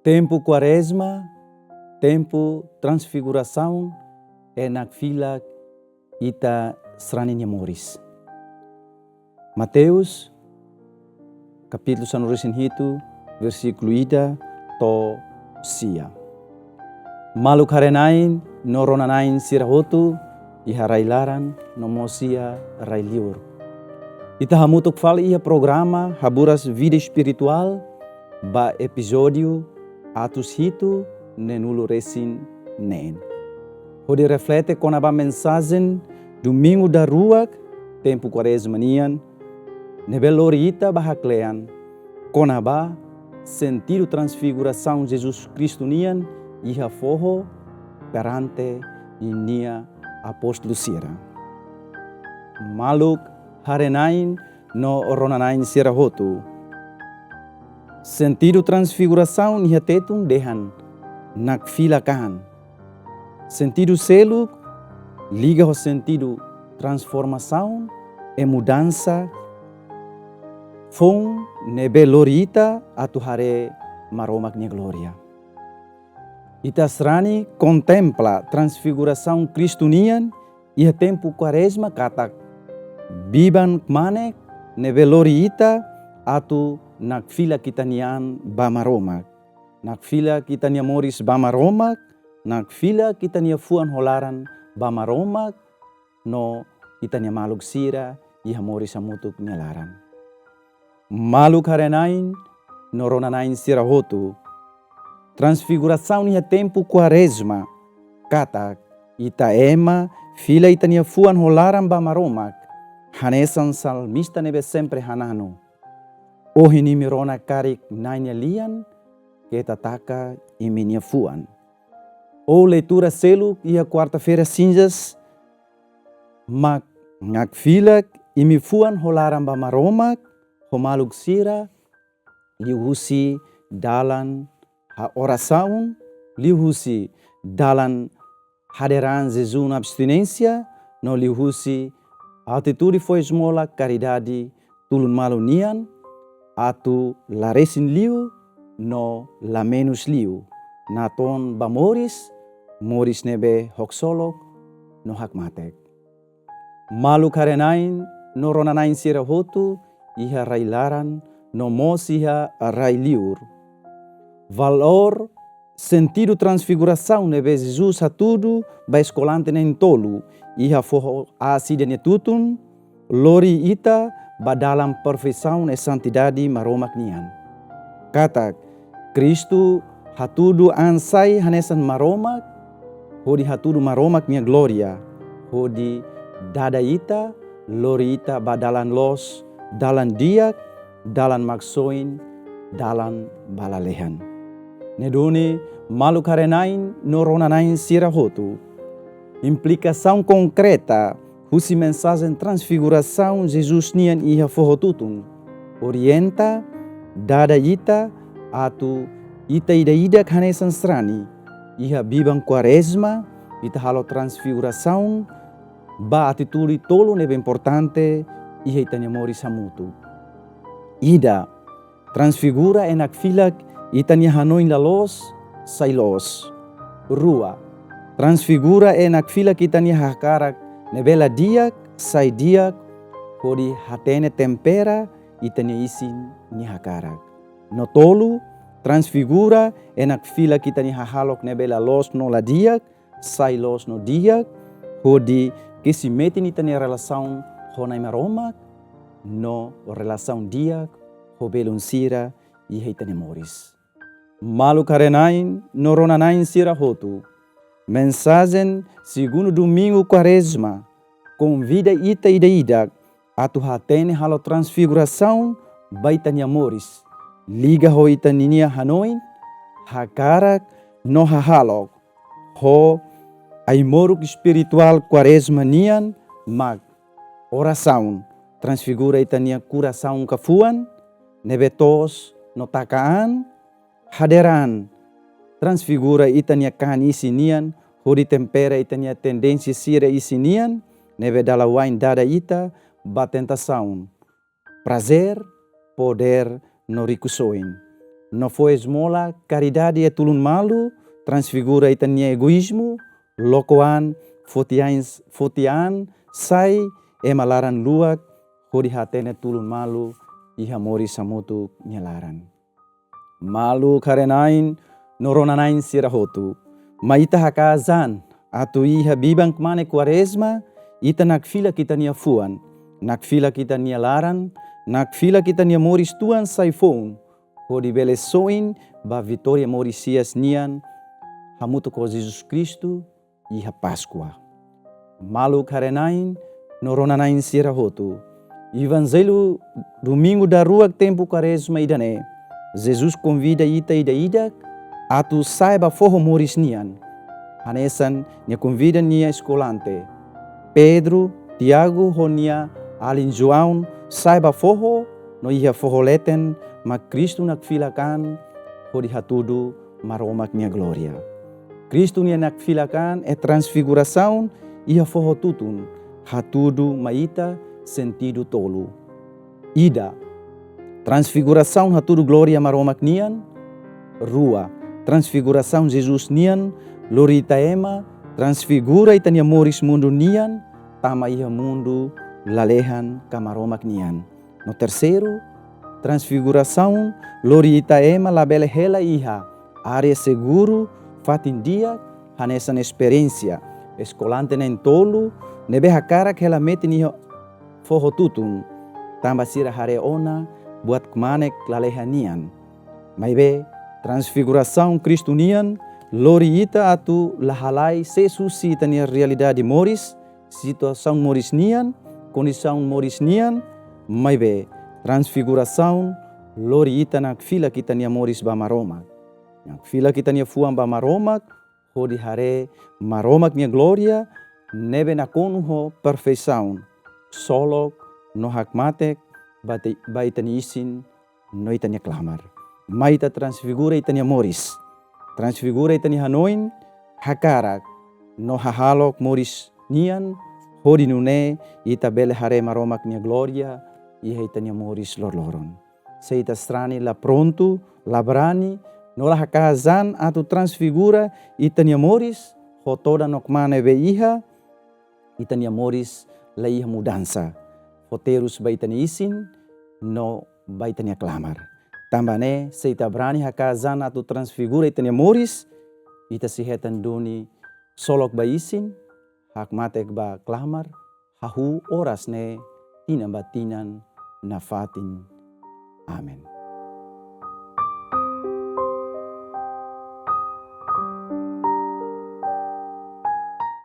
Tempo quaresma, tempo transfiguração, é na fila ita sraninha moris. Mateus, capítulo sanuresin hitu, versículo ida to sia. Maluk harenain, noronanain sirahotu, iharailaran, nomosia railiur. Ita hamutuk fala ia programa Haburas Vida Espiritual, ba episódio Atos hitu nenulo resin nen. Hode reflete com a mensagem domingo da rua, tempo quaresma nian, nebelorita bahaklean, com a sentido transfiguração Jesus Cristo nian, iha forro perante inia apóstolo sira. Maluk harenain no oronanain sirahotu. Sentido transfiguração niha tetun dehan nak fila kahan. Sentido selo liga ao sentido transformação e mudança fon nebelorita atuhare maromak nia glória. Ita srani contempla transfiguração cristonian e tempo quaresma katak biban manek nebelorita atu nak fila kita nian bamaromak. Nak fila kita nia moris bamaromak, nak fila kita nia fuan holaran bamaromak, no kita nia maluk sira iha moris amutuk nia laran. Maluk harenain, noronanain sira hotu. Transfiguração nia tempo quaresma, katak ita ema fila ita nia fuan holaran bamaromak, hanesan salmista nebe sempre hanano. Ohini mirona karik nainya lian, kita taka iminia fuan. O leitura selo ia quarta-feira cinzas, mak ngak filak imi fuan holaran bamaromak, homaluk sira, liuhusi dalan ha oração, liuhusi dalan haderan jejum abstinência, no liuhusi atitude foi esmola caridade tulun malu nian, atu laresin liu no la menus liu. Naton ba moris nebe hoksolok no hakmatek. Maluk harenain no ronanain sira hotu iha railaran no mosiha rai liur. Valor sentido transfiguração nebe Jesus hatudu ba escolante nen tolu iha forro asidene tutun lori ita ba dalam perfeição e santidade maromak nian. Katak, Kristu hatudu ansai hanesan maromak, hodi hatudu maromak nia gloria, hodi dada ita, lori ita ba dalan los, dalan diak, dalan maksoin, dalan balalehan. Nedone maluk harenain noronanain sirahotu. Implicação concreta husi mensagem transfiguração Jesus nian iha forrotutun. Orienta, dada ita, atu ita ida hanesan srani. Iha bibang quaresma, ita halo transfiguração, ba atitude tolo nebe importante, iha ita nyamori samutu. Ida, transfigura enak filak, ita nya hanoin lalos, sailos. Rua, transfigura enak filak ita nya hakarak, nebela diak, sai diak, hodi hatene tempera, itanya isin ni hakarak. No tolu, transfigura, enak fila kita ni hahalok nebela los no la diak, sai los no diak, hodi kisimetin itanya relação honai maromak, no relação diak, hobelun sira, iha itanya moris. Maluk harenain, noronanain sira hotu. Mensagem segundo domingo quaresma, convida ita ida atu hatene halo transfiguração baita ni amoris. Liga ho ita ninia hanoin, hakarak no hahalok. Ho aimoruk espiritual quaresma nian mag oração. Transfigura ita nia coração kafuan, nebetos no takaan, haderan. Transfigura ita nia kan isinian, hodi tempera ita nia tendência sira isinian, nebe dalawain dada ita, batentação. Prazer, poder, no ricusoin. no foi esmola, caridade e tulun malu, transfigura itania egoísmo, lokoan, fotian, sai, malaran luak, hodi hatene tulun malu, iha mori samutu nyalaran. Malu karenain, noronanain sirahotu, maita hakazan, atu iha bibang mane Quaresma, ita nakfila kita nia fuan, nakfila kita nia laran, nakfila kita nia moris tuan saifon, hodi belesoin ba vitória morisias nian, hamutu ko Jesus Cristo, iha Páscoa. Malu karenain, noronanain sirahotu, Evangelho domingo da ruak tempo Quaresma idane, Jesus convida ida atu saiba forro moris nian. Hanesan nia convida nia escolante. Pedro, Tiago, Ronia, Alin João, saiba forro, no ia forroleten, ma Cristo nakfilakan, hodi hatudu maromak nia glória. Cristo nia nakfilakan transfiguração, ia forro tutun, hatudu maita sentido tolo. Ida, transfiguração hatudu glória maromak nian, rua, transfiguração Jesus nian, lorita ema, transfigura itania moris mundo nian, tama iha mundo lalehan kamaromak nian. No terceiro, transfiguração, lorita ema labele hela iha, área seguro, fatin dia, hanesan experiência, escolante nen tolo, nebe hakara que ela mete niha forro tutun, tamba sira hare ona, buat kemanek lalehanian. Maibe, transfiguração Cristo nian, lori ita atu lahalai sesusi tania realidade moris, situação moris nian, condição moris nian, maibe, transfiguração, lori ita nak fila kita nia moris ba maromak. Nak fila kita nia fuam ba maromak, hodi hare maromak nia glória, nebe na konuho perfeição. Solok, no hakmatek, ba itani isin, no itania klamar. Maita transfigura itania moris. Transfigura itani hanoin, hakarak, no hahalok moris nian, hodi nune, ita bele hare maromak nia glória, iha itania moris lorloron. Seita strani la pronto, la brani, no la hakazan atu transfigura itania moris, hotoda nokmane be iha, itania moris, la iha mudança. Foterus baitani isin, no baitani aklamar. Tambane, seita brani hakazan atu transfigura itania moris, ita sihetan duni solok ba isin, hakmatek ba klamar, hahu oras ne tina batinan na fatin. Amen.